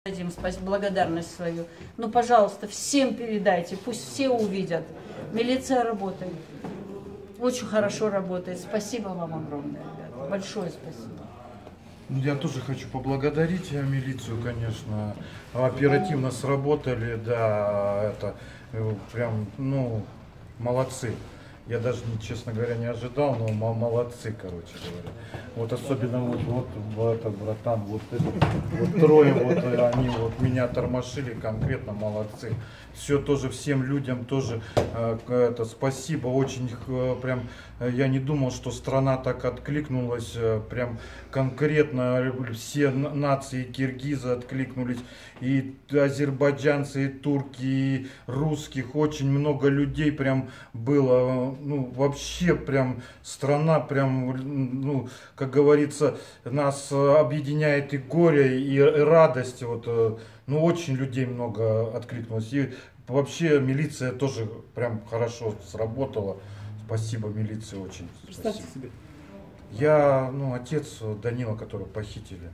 Дадим благодарность свою. Ну, пожалуйста, всем передайте, пусть все увидят. Милиция работает. Очень хорошо работает. Спасибо вам огромное, ребята. Большое спасибо. Я тоже хочу поблагодарить милицию, конечно. Оперативно сработали, да, это прям, ну, молодцы. Я даже, честно говоря, не ожидал, но молодцы, короче говоря. Вот особенно вот это, братан, вот трое, вот они вот меня тормошили, конкретно молодцы. Все тоже всем людям тоже это спасибо, очень прям я не думал, что страна так откликнулась, прям конкретно все нации, киргизы откликнулись, и азербайджанцы, и турки, и русских, очень много людей прям было, ну вообще прям страна прям, ну как говорится, нас объединяет и горе, и радость, вот, ну очень людей много откликнулось, и вообще милиция тоже прям хорошо сработала. Спасибо милиции очень. Представьте себе. Я, ну, отец Данила, которого похитили.